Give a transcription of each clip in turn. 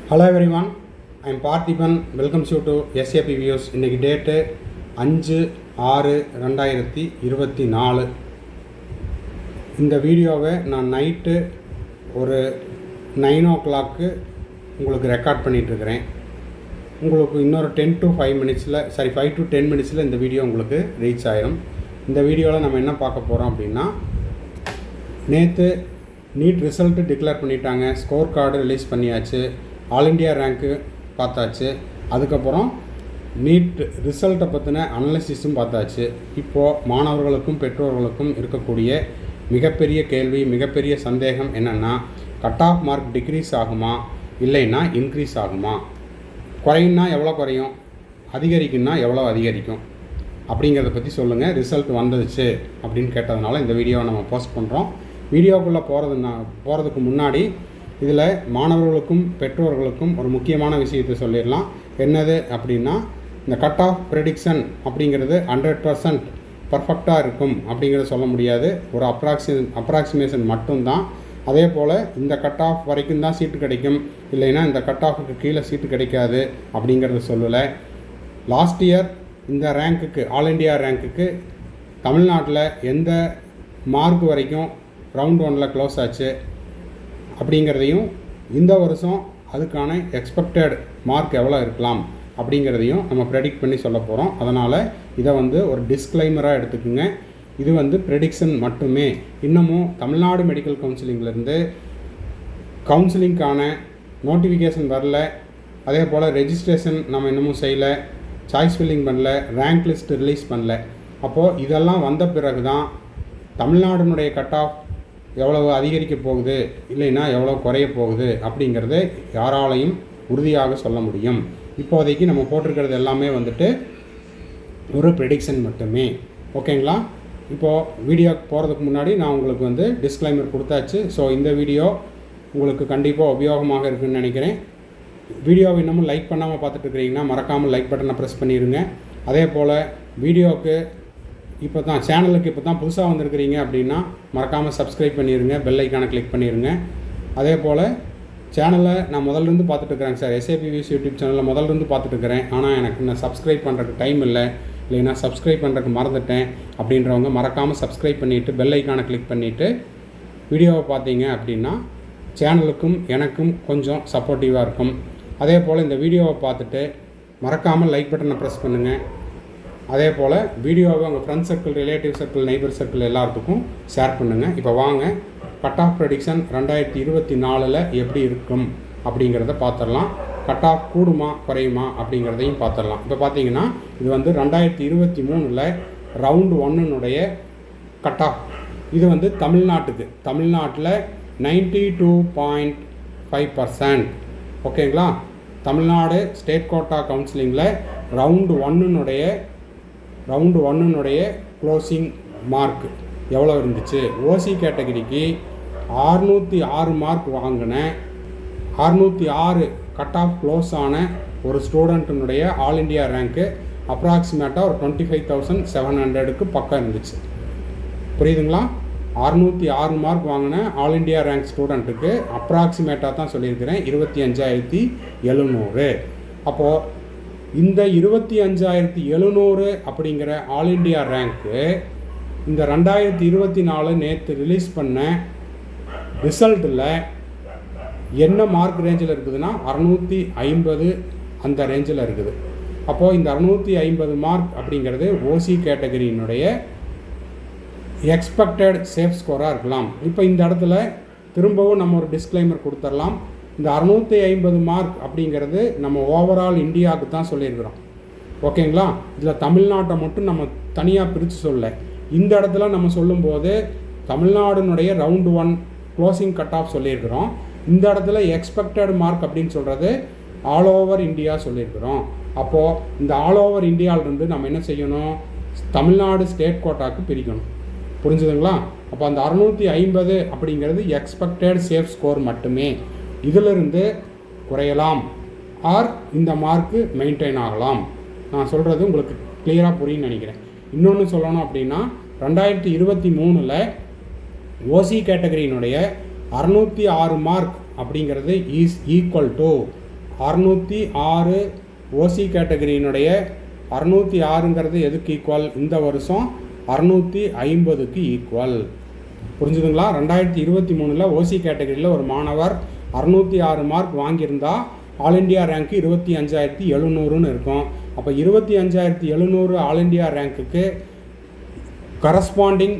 Hello everyone, I am Parthiban. Welcomes you to SAP Views. இன்னைக்கு date 5/6/2024. இந்த வீடியோவை நான் நைட்டு ஒரு 9 o'clock உங்களுக்கு ரெக்கார்ட் பண்ணிகிட்ருக்கிறேன். உங்களுக்கு இன்னொரு 5 to 10 minutes இந்த வீடியோ உங்களுக்கு ரீச் ஆயிரும். இந்த வீடியோவில் நம்ம என்ன பார்க்க போகிறோம் அப்படின்னா, நேற்று நீட் ரிசல்ட்டு டிக்ளேர் பண்ணிட்டாங்க, ஸ்கோர் கார்டு ரிலீஸ் பண்ணியாச்சு, ஆல் இண்டியா ரேங்க்கு பார்த்தாச்சு, அதுக்கப்புறம் நீட் ரிசல்ட்டை பற்றின அனலிசிஸும் பார்த்தாச்சு. இப்போது மாணவர்களுக்கும் பெற்றோர்களுக்கும் இருக்கக்கூடிய மிகப்பெரிய கேள்வி, மிகப்பெரிய சந்தேகம் என்னென்னா, கட் ஆஃப் மார்க் டிக்ரீஸ் ஆகுமா இல்லைன்னா இன்க்ரீஸ் ஆகுமா, குறையுன்னா எவ்வளோ குறையும், அதிகரிக்குன்னா எவ்வளோ அதிகரிக்கும் அப்படிங்கிறத பற்றி சொல்லுங்கள். ரிசல்ட் வந்துடுச்சு அப்படின்னு கேட்டதுனால இந்த வீடியோவை நம்ம போஸ்ட் பண்ணுறோம். வீடியோக்குள்ளே போகிறதுக்கு முன்னாடி இதில் மாணவர்களுக்கும் பெற்றோர்களுக்கும் ஒரு முக்கியமான விஷயத்தை சொல்லிடலாம். என்னது அப்படின்னா, இந்த கட் ஆஃப் ப்ரெடிக்ஷன் அப்படிங்கிறது 100% பர்ஃபெக்டாக இருக்கும் அப்படிங்கிறத சொல்ல முடியாது. ஒரு அப்ராக்சிமேஷன் மட்டும்தான். அதே போல் இந்த கட் ஆஃப் வரைக்கும் தான் சீட்டு கிடைக்கும், இல்லைன்னா இந்த கட் ஆஃபுக்கு கீழே சீட்டு கிடைக்காது அப்படிங்கிறத சொல்லலை. லாஸ்ட் இயர் இந்த ரேங்க்குக்கு, ஆல் இண்டியா ரேங்க்குக்கு தமிழ்நாட்டில் எந்த மார்க் வரைக்கும் ரவுண்ட் 1 க்ளோஸ் ஆச்சு அப்படிங்கிறதையும், இந்த வருஷம் அதுக்கான எக்ஸ்பெக்டட் மார்க் எவ்வளோ இருக்கலாம் அப்படிங்கிறதையும் நம்ம ப்ரெடிக்ட் பண்ணி சொல்ல போகிறோம். அதனால் இதை ஒரு டிஸ்க்ளைமராக எடுத்துக்கோங்க. இது ப்ரெடிக்ஷன் மட்டுமே. இன்னமும் தமிழ்நாடு மெடிக்கல் கவுன்சிலிங்லேருந்து கவுன்சிலிங்க்கான நோட்டிஃபிகேஷன் வரல. அதே போல் ரெஜிஸ்ட்ரேஷன் நம்ம இன்னமும் செய்யலை, சாய்ஸ் ஃபில்லிங் பண்ணல, ரேங்க் லிஸ்ட் ரிலீஸ் பண்ணல. அப்போது இதெல்லாம் வந்த பிறகு தான் தமிழ்நாடுனுடைய கட் ஆஃப் எவ்வளவு அதிகரிக்க போகுது, இல்லைன்னா எவ்வளோ குறைய போகுது அப்படிங்கிறத யாராலையும் உறுதியாக சொல்ல முடியும். இப்போதைக்கு நம்ம போட்டிருக்கிறது எல்லாமே ஒரு ப்ரெடிக்ஷன் மட்டுமே. ஓகேங்களா? இப்போது வீடியோ போகிறதுக்கு முன்னாடி நான் உங்களுக்கு டிஸ்க்ளைமர் கொடுத்தாச்சு. ஸோ இந்த வீடியோ உங்களுக்கு கண்டிப்பாக உபயோகமாக இருக்குதுன்னு நினைக்கிறேன். வீடியோவை இன்னமும் லைக் பண்ணாமல் பார்த்துட்டு இருக்கிறீங்கன்னா மறக்காமல் லைக் பட்டனை ப்ரெஸ் பண்ணிடுங்க. அதே போல் வீடியோவுக்கு சேனலுக்கு இப்போ தான் புதுசாக வந்திருக்கிறீங்க அப்படின்னா மறக்காமல் சப்ஸ்கிரைப் பண்ணிடுங்க, பெல் ஐக்கானை கிளிக் பண்ணிடுங்க. அதே போல் சேனலை நான் முதல்லேருந்து பார்த்துட்டு இருக்கிறேங்க சார், SAP Views யூடியூப் சேனலில் முதல்லேருந்து பார்த்துட்டு இருக்கிறேன், ஆனால் எனக்கு நான் சப்ஸ்கிரைப் பண்ணுறதுக்கு டைம் இல்லைன்னா சப்ஸ்கிரைப் பண்ணுறதுக்கு மறந்துட்டேன் அப்படின்றவங்க மறக்காமல் சப்ஸ்கிரைப் பண்ணிவிட்டு பெல் ஐக்கானை கிளிக் பண்ணிவிட்டு வீடியோவை பார்த்தீங்க அப்படின்னா சேனலுக்கும் எனக்கும் கொஞ்சம் சப்போர்ட்டிவாக இருக்கும். அதே போல் இந்த வீடியோவை பார்த்துட்டு மறக்காமல் லைக் பட்டனை ப்ரெஸ் பண்ணுங்கள். அதே போல் வீடியோவை உங்கள் friends circle, relative circle, neighbour circle எல்லாத்துக்கும் ஷேர் பண்ணுங்கள். இப்போ வாங்க, கட் ஆஃப் ப்ரெடிக்ஷன் 2024 எப்படி இருக்கும் அப்படிங்கிறத பார்த்துடலாம். கட் ஆஃப் கூடுமா குறையுமா அப்படிங்கிறதையும் பார்த்துடலாம். இப்போ பார்த்தீங்கன்னா இது 2023 ரவுண்ட் 1 கட் ஆஃப். இது தமிழ்நாட்டில் 92.5%. ஓகேங்களா? தமிழ்நாடு ஸ்டேட் கோட்டா கவுன்சிலிங்கில் ரவுண்ட் 1 க்ளோசிங் மார்க் எவ்வளோ இருந்துச்சு. ஓசி கேட்டகரிக்கு 606 மார்க் வாங்கின, 606 கட் ஆஃப் க்ளோஸ் ஆன ஒரு ஸ்டூடெண்ட்டினுடைய ஆல் இண்டியா ரேங்க்கு அப்ராக்சிமேட்டாக ஒரு 25,700க்கு பக்கம் இருந்துச்சு. புரியுதுங்களா? 606 மார்க் வாங்கின ஆல் இண்டியா ரேங்க் ஸ்டூடெண்ட்டுக்கு அப்ராக்சிமேட்டாக தான் சொல்லியிருக்கிறேன் 25,700. அப்போது இந்த 25,700 அப்படிங்கிற ஆல் இண்டியா ரேங்க்கு இந்த 2024 நேற்று ரிலீஸ் பண்ண ரிசல்ட்டில் என்ன மார்க் ரேஞ்சில் இருக்குதுன்னா 650 அந்த ரேஞ்சில் இருக்குது. அப்போது இந்த 650 மார்க் அப்படிங்கிறது ஓசி கேட்டகரியினுடைய எக்ஸ்பெக்டட் சேஃப் ஸ்கோராக இருக்கலாம். இப்போ இந்த இடத்துல திரும்பவும் நம்ம ஒரு டிஸ்க்ளைமர் கொடுத்துடலாம். இந்த 650 மார்க் அப்படிங்கிறது நம்ம ஓவரால் இந்தியாவுக்கு தான் சொல்லியிருக்கிறோம். ஓகேங்களா? இதில் தமிழ்நாட்டை மட்டும் நம்ம தனியாக பிரித்து சொல்ல. இந்த இடத்துல நம்ம சொல்லும்போது தமிழ்நாடுனுடைய ரவுண்ட் 1 க்ளோசிங் கட் ஆஃப் சொல்லியிருக்கிறோம். இந்த இடத்துல எக்ஸ்பெக்டட் மார்க் அப்படின்னு சொல்கிறது ஆல் ஓவர் இந்தியா சொல்லியிருக்கிறோம். அப்போது இந்த ஆல் ஓவர் இந்தியாவிலிருந்து நம்ம என்ன செய்யணும், தமிழ்நாடு ஸ்டேட் கோட்டாவுக்கு பிரிக்கணும். புரிஞ்சுதுங்களா? அப்போ அந்த 650 அப்படிங்கிறது எக்ஸ்பெக்டட் சேஃப் ஸ்கோர் மட்டுமே. இதிலிருந்து குறையலாம் ஆர் இந்த மார்க்கு மெயின்டைன் ஆகலாம். நான் சொல்கிறது உங்களுக்கு கிளியராக புரியுன்னு நினைக்கிறேன். இன்னொன்று சொல்லணும் அப்படின்னா, 2023 ஓசி கேட்டகரியினுடைய 606 மார்க் அப்படிங்கிறது இஸ் ஈக்குவல் டு 606 ஓசி கேட்டகரியினுடைய 606ங்கிறது எதுக்கு ஈக்குவல்? இந்த வருஷம் 650க்கு ஈக்குவல். புரிஞ்சுதுங்களா? 2023 ஓசி கேட்டகரியில் ஒரு மாணவர் 606 மார்க் வாங்கியிருந்தா ஆல் இண்டியா ரேங்க்கு 25,700ன்னு இருக்கும். அப்போ 25,700 ஆல் இண்டியா ரேங்க்குக்கு கரஸ்பாண்டிங்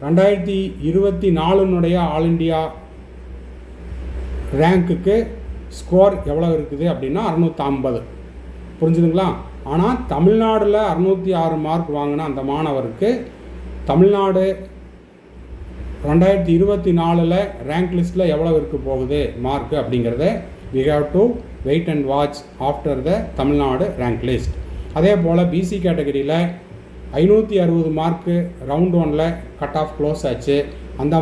2024 ஆல் இண்டியா ரேங்க்குக்கு ஸ்கோர் எவ்வளோ இருக்குது அப்படின்னா 650. புரிஞ்சுதுங்களா? ஆனால் தமிழ்நாடில் 606 மார்க் வாங்கின அந்த மாணவருக்கு தமிழ்நாடு 2024 ரேங்க் லிஸ்ட்டில் எவ்வளோ இருக்க போகுது மார்க்கு அப்படிங்கிறத we have to wait and watch after the Tamil Nadu rank list. அதே போல் பிசி கேட்டகரியில் 560 மார்க்கு ரவுண்ட் 1ல் கட் ஆஃப் க்ளோஸ் ஆச்சு. அந்த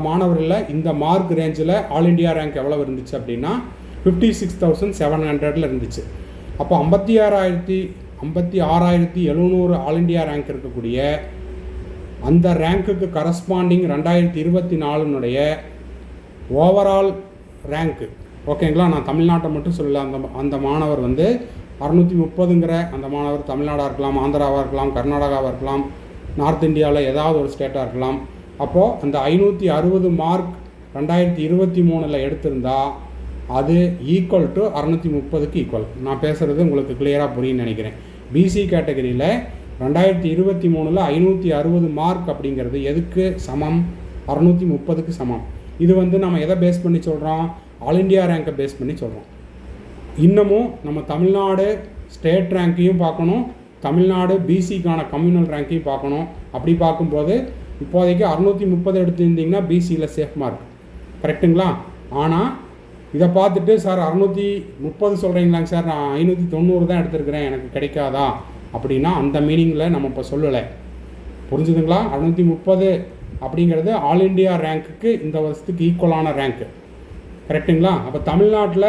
மாணவரில் இந்த மார்க் ரேஞ்சில் ஆல் இண்டியா ரேங்க் எவ்வளோ இருந்துச்சு அப்படின்னா 56,700 இருந்துச்சு. அப்போ 56,700 ஆல் இண்டியா ரேங்க் இருக்கக்கூடிய அந்த ரேங்க்குக்கு கரஸ்பாண்டிங் 2024 ஓவரால் ரேங்க்கு. ஓகேங்களா? நான் தமிழ்நாட்டை மட்டும் சொல்லல. அந்த மாணவர் வந்து 630ங்கிற அந்த மாணவர் தமிழ்நாடாக இருக்கலாம், ஆந்திராவாக இருக்கலாம், கர்நாடகாவாக இருக்கலாம், நார்த் இந்தியாவில் ஏதாவது ஒரு ஸ்டேட்டாக இருக்கலாம். அப்போது அந்த 560 மார்க் 2023 எடுத்திருந்தா அது ஈக்குவல் டு 630க்கு ஈக்குவல். நான் பேசுகிறது உங்களுக்கு கிளியராக புரியுன்னு நினைக்கிறேன். பிசி கேட்டகரியில் 2023 560 மார்க் அப்படிங்கிறது எதுக்கு சமம்? 630க்கு சமம். இது வந்து நம்ம எதை பேஸ் பண்ணி சொல்கிறோம்? ஆல் இண்டியா ரேங்கை பேஸ் பண்ணி சொல்கிறோம். இன்னமும் நம்ம தமிழ்நாடு ஸ்டேட் ரேங்க்கையும் பார்க்கணும், தமிழ்நாடு பிசிக்கான கம்யூனல் ரேங்க்கையும் பார்க்கணும். அப்படி பார்க்கும்போது இப்போதைக்கு 630 எடுத்துருந்தீங்கன்னா பிசியில் சேஃப் மார்க், கரெக்டுங்களா? ஆனால் இதை பார்த்துட்டு சார் 630 சொல்கிறீங்களாங்க சார், நான் 590 தான் எடுத்துருக்கிறேன், எனக்கு கிடைக்காதா அப்படின்னா அந்த மீனிங்கில் நம்ம இப்போ சொல்லலை. புரிஞ்சுதுங்களா? 630 அப்படிங்கிறது ஆல் இண்டியா ரேங்க்குக்கு இந்த வருஷத்துக்கு ஈக்குவலான ரேங்க்கு, கரெக்டுங்களா? அப்போ தமிழ்நாட்டில்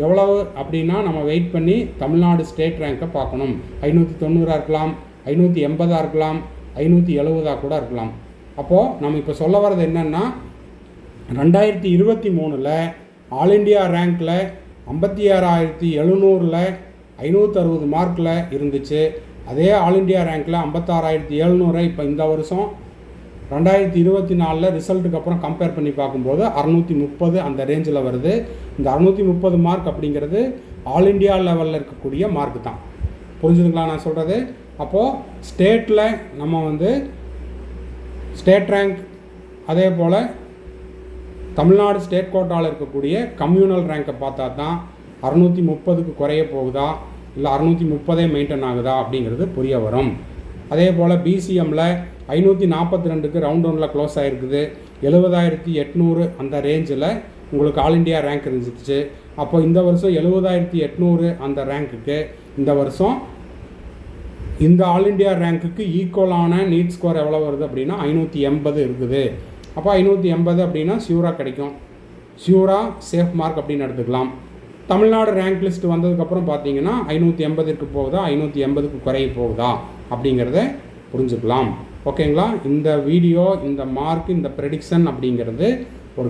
எவ்வளவு அப்படின்னா நம்ம வெயிட் பண்ணி தமிழ்நாடு ஸ்டேட் ரேங்க்கை பார்க்கணும். 590 இருக்கலாம், 580 இருக்கலாம், 570 கூட இருக்கலாம். அப்போது நம்ம இப்போ சொல்ல வர்றது என்னென்னா 2023 ஆல் இண்டியா ரேங்க்கில் 56,700 560 மார்க்கில் இருந்துச்சு. அதே ஆல் இண்டியா ரேங்க்கில் 56,700 இப்போ இந்த வருஷம் 2024 ரிசல்ட்டுக்கு அப்புறம் கம்பேர் பண்ணி பார்க்கும்போது 630 அந்த ரேஞ்சில் வருது. இந்த 630 மார்க் அப்படிங்கிறது ஆல் இண்டியா லெவலில் இருக்கக்கூடிய மார்க் தான். புரிஞ்சுதுங்களா நான் சொல்கிறது? அப்போது ஸ்டேட்டில் நம்ம வந்து ஸ்டேட் ரேங்க், அதே போல் தமிழ்நாடு ஸ்டேட் கோட்டாவில் இருக்கக்கூடிய கம்யூனல் ரேங்க்கை பார்த்தா தான் 630க்கு குறைய போகுதா இல்லை 630 மெயின்டைன் ஆகுதா அப்படிங்கிறது புரிய வரும். அதே போல் பிசிஎம்மில் 542க்கு ரவுண்ட் 1ல் க்ளோஸ் ஆகிருக்குது. 70,800 அந்த ரேஞ்சில் உங்களுக்கு ஆல் இண்டியா ரேங்க் இருந்துச்சு. அப்போ இந்த வருஷம் 70,800 அந்த ரேங்க்குக்கு இந்த வருஷம் இந்த ஆல் இண்டியா ரேங்க்குக்கு ஈக்குவலான நீட் ஸ்கோர் எவ்வளோ வருது அப்படின்னா 580 இருக்குது. அப்போ 580 அப்படின்னா ஷியூராக கிடைக்கும், ஷியூராக சேஃப் மார்க் அப்படின்னு எடுத்துக்கலாம். தமிழ்நாடு ரேங்க் லிஸ்ட் வந்ததுக்கப்புறம் பார்த்தீங்கன்னா 580க்கு போகுதா 580க்கு குறைய போகுதா அப்படிங்கிறத புரிஞ்சுக்கலாம். ஓகேங்களா? இந்த வீடியோ, இந்த மார்க், இந்த ப்ரெடிக்ஷன் அப்படிங்கிறது ஒரு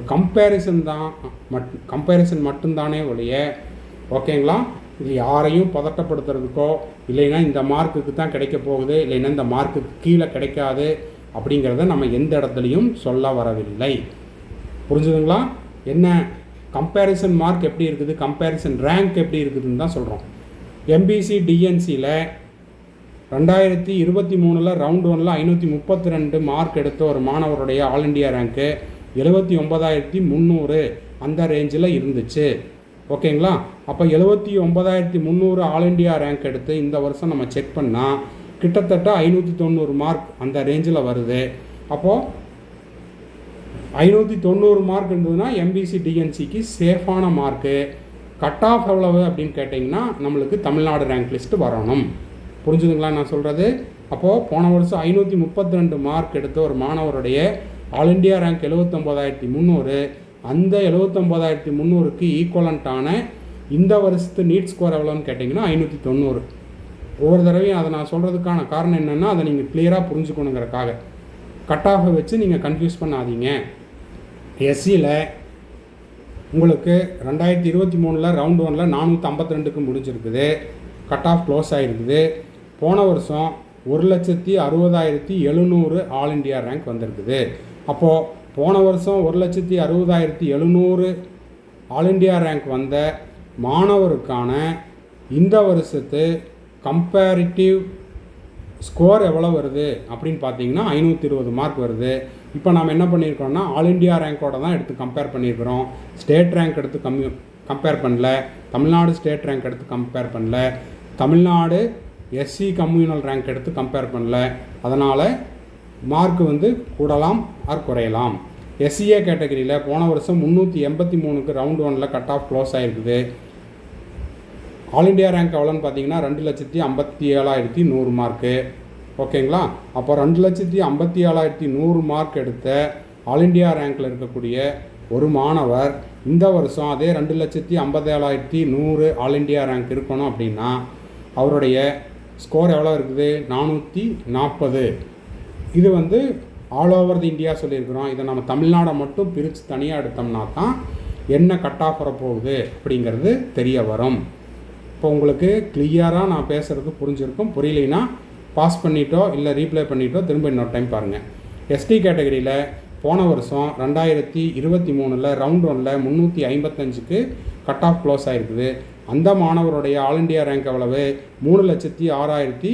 கம்பேரிசன் மட்டும்தானே ஒழிய, ஓகேங்களா, இது யாரையும் பதட்டப்படுத்துறதுக்கோ இல்லைன்னா இந்த மார்க்குக்கு தான் கிடைக்க போகுது இல்லைன்னா இந்த மார்க்குக்கு கீழே கிடைக்காது அப்படிங்கிறத நம்ம எந்த இடத்துலையும் சொல்ல வரவில்லை. புரிஞ்சுதுங்களா? என்ன கம்பேரிசன் மார்க் எப்படி இருக்குது, கம்பேரிசன் ரேங்க் எப்படி இருக்குதுன்னு தான் சொல்கிறோம். எம்பிசி டிஎன்சியில் 2023 ரவுண்ட் 1ல் 532 மார்க் எடுத்த ஒரு மாணவருடைய ஆல் இண்டியா ரேங்க்கு 79,300 அந்த ரேஞ்சில் இருந்துச்சு. ஓகேங்களா? அப்போ 79,300 ஆல் இண்டியா ரேங்க் எடுத்து இந்த வருஷம் நம்ம செக் பண்ணால் கிட்டத்தட்ட 590 மார்க் அந்த ரேஞ்சில் வருது. அப்போது 590 மார்க் இருந்ததுன்னா எம்பிசி டிஎன்சிக்கு சேஃபான மார்க்கு. கட் ஆஃப் எவ்வளவு அப்படின்னு கேட்டிங்கன்னா நம்மளுக்கு தமிழ்நாடு ரேங்க் லிஸ்ட்டு வரணும். புரிஞ்சுதுங்களா நான் சொல்கிறது? அப்போது போன வருஷம் 532 மார்க் எடுத்த ஒரு மாணவருடைய ஆல் இண்டியா ரேங்க் 79,300. அந்த 79,300க்கு ஈக்குவலண்ட்டான இந்த வருஷத்து நீட் ஸ்கோர் எவ்வளோன்னு கேட்டிங்கன்னா 590. ஒவ்வொரு தடவையும் அதை நான் சொல்கிறதுக்கான காரணம் என்னென்னா அதை நீங்கள் கிளியராக புரிஞ்சுக்கணுங்கிறக்காக. கட் ஆஃபை வச்சு நீங்கள் கன்ஃபியூஸ் பண்ணாதீங்க. எஸ்சியில் உங்களுக்கு 2023 ரவுண்ட் 1 452க்கு முடிஞ்சிருக்குது. கட் ஆஃப் க்ளோஸ் ஆகிருக்குது. போன வருஷம் 1,60,700 ஆல் இண்டியா ரேங்க் வந்திருக்குது. அப்போது போன வருஷம் 1,60,700 ஆல் இண்டியா ரேங்க் வந்த மாணவருக்கான இந்த வருஷத்து கம்பேரிட்டிவ் ஸ்கோர் எவ்வளோ வருது அப்படின்னு பார்த்தீங்கன்னா 520 மார்க் வருது. இப்போ நாம் என்ன பண்ணியிருக்கோம்னா ஆல் இண்டியா ரேங்கோட தான் எடுத்து கம்பேர் பண்ணியிருக்கிறோம். ஸ்டேட் ரேங்க் எடுத்து கம்பேர் பண்ணல, தமிழ்நாடு ஸ்டேட் ரேங்க் எடுத்து கம்பேர் பண்ணல, தமிழ்நாடு எஸ்சி கம்யூனல் ரேங்க் எடுத்து கம்பேர் பண்ணல. அதனால் மார்க் வந்து கூடலாம் ஆர் குறையலாம். எஸ்சிஏ கேட்டகரியில் போன வருஷம் 383க்கு ரவுண்ட் 1 கட் ஆஃப் க்ளோஸ் ஆகிருக்குது. ஆல் இண்டியா ரேங்க் எவ்வளோன்னு பார்த்தீங்கன்னா 2,57,100 மார்க்கு. ஓகேங்களா? அப்போ 2,57,100 மார்க் எடுத்த ஆல் இண்டியா ரேங்க்கில் இருக்கக்கூடிய ஒரு மாணவர் இந்த வருஷம் அதே 2,57,100 ஆல் இண்டியா ரேங்க் இருக்கணும் அப்படின்னா அவருடைய ஸ்கோர் எவ்வளோ இருக்குது? 440. இது வந்து ஆல் ஓவர் தி இந்தியா சொல்லியிருக்கிறோம். இதை நம்ம தமிழ்நாடை மட்டும் பிரித்து தனியாக எடுத்தோம்னா தான் என்ன கட் ஆஃப் வரப்போகுது அப்படிங்கிறது தெரிய வரும். இப்போ உங்களுக்கு கிளியராக நான் பேசுகிறது புரிஞ்சிருக்கும். புரியலைன்னா பாஸ் பண்ணிட்டோ இல்லை ரீப்ளே பண்ணிட்டோ திரும்ப இன்னொரு டைம் பாருங்கள். எஸ்டி கேட்டகரியில் போன வருஷம் 2023 ரவுண்ட் 1 355க்கு கட் ஆஃப் க்ளோஸ் ஆகிருக்குது. அந்த மாணவருடைய ஆல் இண்டியா ரேங்க் எவ்வளவு? 3,06,030.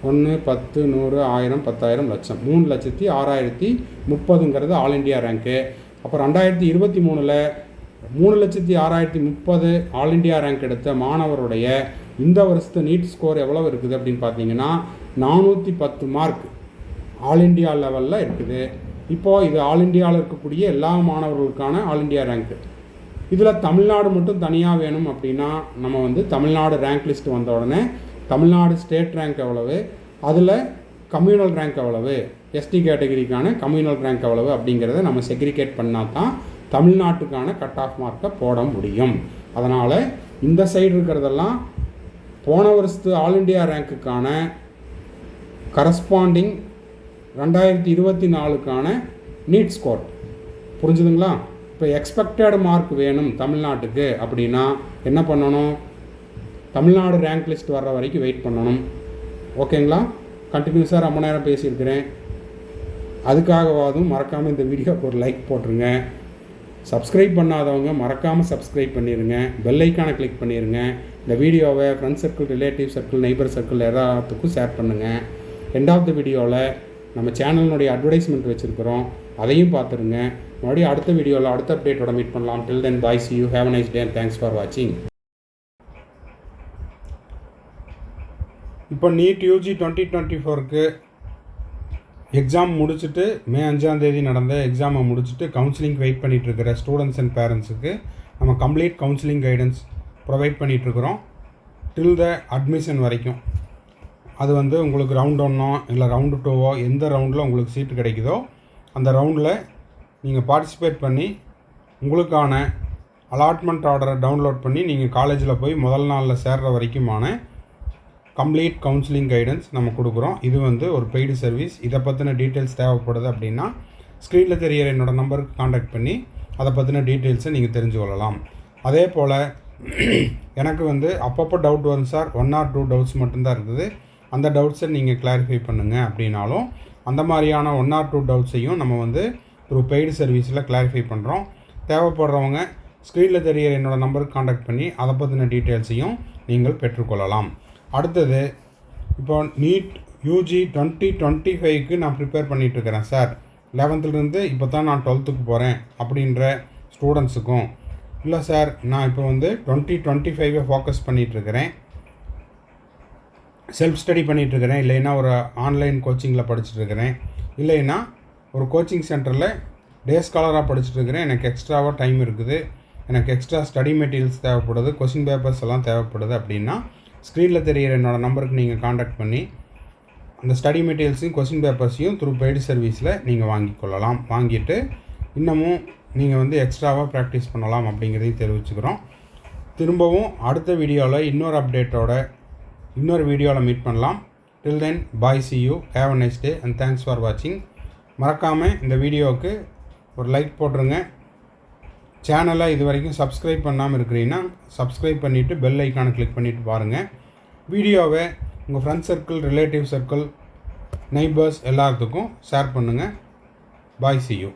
1 10 100 1000 10,000 லட்சம் 3,06,030ங்கிறது ஆல் இண்டியா ரேங்க்கு. அப்போ 2023 3,06,030 ஆல் இண்டியா ரேங்க் எடுத்த மாணவருடைய இந்த வருஷத்து நீட் ஸ்கோர் எவ்வளோ இருக்குது அப்படின்னு பார்த்தீங்கன்னா 410 மார்க் ஆல் இண்டியா லெவலில் இருக்குது. இப்போது இது ஆல் இண்டியாவில் இருக்கக்கூடிய எல்லா மாணவர்களுக்கான ஆல் இண்டியா ரேங்க்கு. இதில் தமிழ்நாடு மட்டும் தனியாக வேணும் அப்படின்னா நம்ம வந்து தமிழ்நாடு ரேங்க் லிஸ்ட் வந்த உடனே தமிழ்நாடு ஸ்டேட் ரேங்க் எவ்வளவு, அதில் கம்யூனல் ரேங்க் எவ்வளவு, எஸ்டி கேட்டகரிக்கான கம்யூனல் ரேங்க் எவ்வளவு அப்படிங்கிறத நம்ம செக்ரிகேட் பண்ணால் தான் தமிழ்நாட்டுக்கான கட் ஆஃப் மார்க்கை போட முடியும். அதனால் இந்த சைடு இருக்கிறதெல்லாம் போன வருஷத்து ஆல் இண்டியா ரேங்க்குக்கான கரஸ்பாண்டிங் 2024க்கான நீட் ஸ்கோர். புரிஞ்சுதுங்களா? இப்போ எக்ஸ்பெக்டட் மார்க் வேணும் தமிழ்நாட்டுக்கு அப்படின்னா என்ன பண்ணணும்? தமிழ்நாடு ரேங்க் லிஸ்ட் வர்ற வரைக்கும் வெயிட் பண்ணணும். ஓகேங்களா? கண்டினியூஸாக ரொம்ப நேரம் பேசியிருக்கிறேன். அதுக்காகவாதும் மறக்காமல் இந்த வீடியோக்கு ஒரு லைக் போட்டுருங்க. சப்ஸ்கிரைப் பண்ணாதவங்க மறக்காமல் சப்ஸ்கிரைப் பண்ணிடுங்க. பெல் ஐக்கானை கிளிக் பண்ணிடுங்க. இந்த வீடியோவை friend circle, relative circle, neighbour circle எல்லாத்துக்கும் ஷேர் பண்ணுங்கள். எண்ட் ஆஃப் த வீடியோவில் நம்ம சேனலினுடைய அட்வர்டைஸ்மெண்ட் வச்சுருக்கிறோம், அதையும் பார்த்துருங்க. மறுபடியும் அடுத்த வீடியோவில் அடுத்த அப்டேட்டோட மீட் பண்ணலாம். டில் தென் பாய், see you, have a nice day and thanks for watching. இப்போ நீட் யூஜி 2024க்கு எக்ஸாம் முடிச்சுட்டு மே 5 நடந்த எக்ஸாமை முடிச்சுட்டு கவுன்சிலிங் வெயிட் பண்ணிகிட்ருக்கிற ஸ்டூடெண்ட்ஸ் அண்ட் பேரண்ட்ஸுக்கு நம்ம கம்ப்ளீட் கவுன்சிலிங் கைடன்ஸ் ப்ரொவைட் பண்ணிகிட்ருக்குறோம் டில் த அட்மிஷன் வரைக்கும். அது வந்து உங்களுக்கு ரவுண்ட் 1 இல்லை ரவுண்டு 2 எந்த ரவுண்டில் உங்களுக்கு சீட்டு கிடைக்குதோ அந்த ரவுண்டில் நீங்கள் பார்ட்டிசிபேட் பண்ணி உங்களுக்கான அலாட்மெண்ட் ஆர்டரை டவுன்லோட் பண்ணி நீங்கள் காலேஜில் போய் முதல் நாளில் சேர்கிற வரைக்குமான கம்ப்ளீட் கவுன்சிலிங் கைடன்ஸ் நம்ம கொடுக்குறோம். இது வந்து ஒரு பெய்டு சர்வீஸ். இதை பற்றின டீட்டெயில்ஸ் தேவைப்படுது அப்படின்னா ஸ்க்ரீனில் தெரிகிற என்னோடய நம்பருக்கு காண்டாக்ட் பண்ணி அதை பற்றின டீட்டெயில்ஸை நீங்கள் தெரிஞ்சு கொள்ளலாம். அதே போல் எனக்கு வந்து அப்பப்போ டவுட் வரும் சார், 1 or 2 டவுட்ஸ் மட்டும்தான் இருக்குது, அந்த டவுட்ஸை நீங்கள் கிளாரிஃபை பண்ணுங்கள் அப்படின்னாலும் அந்த மாதிரியான 1 or 2 டவுட்ஸையும் நம்ம வந்து த்ரூ பெய்டு சர்வீஸில் கிளாரிஃபை பண்ணுறோம். தேவைப்படுறவங்க ஸ்க்ரீனில் தெரிகிற என்னோடய நம்பருக்கு காண்டாக்ட் பண்ணி அதை பற்றின டீட்டெயில்ஸையும் நீங்கள் பெற்றுக்கொள்ளலாம். அடுத்தது இப்போ நீட் யூஜி 2025க்கு நான் ப்ரிப்பேர் பண்ணிகிட்ருக்கிறேன் சார், 11th இப்போ தான் நான் 12th போகிறேன் அப்படின்ற ஸ்டூடெண்ட்ஸுக்கும், இல்லை சார் நான் இப்போ வந்து 2025 ஃபோக்கஸ் பண்ணிகிட்ருக்கிறேன், செல்ஃப் ஸ்டடி பண்ணிகிட்ருக்கிறேன், இல்லைன்னா ஒரு ஆன்லைன் கோச்சிங்கில் படிச்சுட்ருக்கிறேன், இல்லைன்னா ஒரு கோச்சிங் சென்டரில் டே ஸ்காலராக படிச்சுட்ருக்கிறேன், எனக்கு எக்ஸ்ட்ராவாக டைம் இருக்குது, எனக்கு எக்ஸ்ட்ரா ஸ்டடி மெட்டீரியல்ஸ் தேவைப்படுது, கொஸ்டின் பேப்பர்ஸ் எல்லாம் தேவைப்படுது அப்படின்னா ஸ்க்ரீனில் தெரிகிற என்னோடய நம்பருக்கு நீங்கள் காண்டாக்ட் பண்ணி அந்த ஸ்டடி மெட்டீரியல்ஸையும் கொஸ்டின் பேப்பர்ஸையும் த்ரூ பெய்டு சர்வீஸில் நீங்கள் வாங்கிக்கொள்ளலாம். வாங்கிட்டு இன்னமும் நீங்கள் வந்து எக்ஸ்ட்ராவாக ப்ராக்டிஸ் பண்ணலாம் அப்படிங்கிறதையும் தெரிவிச்சுக்கிறோம். திரும்பவும் அடுத்த வீடியோவில் இன்னொரு அப்டேட்டோட இன்னொரு வீடியோவில் மீட் பண்ணலாம். டில் தென் பாய், see you, have a nice day and thanks for watching. மறக்காமல் இந்த வீடியோவுக்கு ஒரு லைக் போட்டுருங்க. சேனலை இது வரைக்கும் சப்ஸ்கிரைப் பண்ணாமல் இருக்கிறீங்கன்னா சப்ஸ்கிரைப் பண்ணிவிட்டு பெல் ஐக்கானை கிளிக் பண்ணிவிட்டு பாருங்கள். வீடியோவை உங்கள் friends circle, relative circle, neighbours எல்லாத்துக்கும் ஷேர் பண்ணுங்கள். பாய், see you.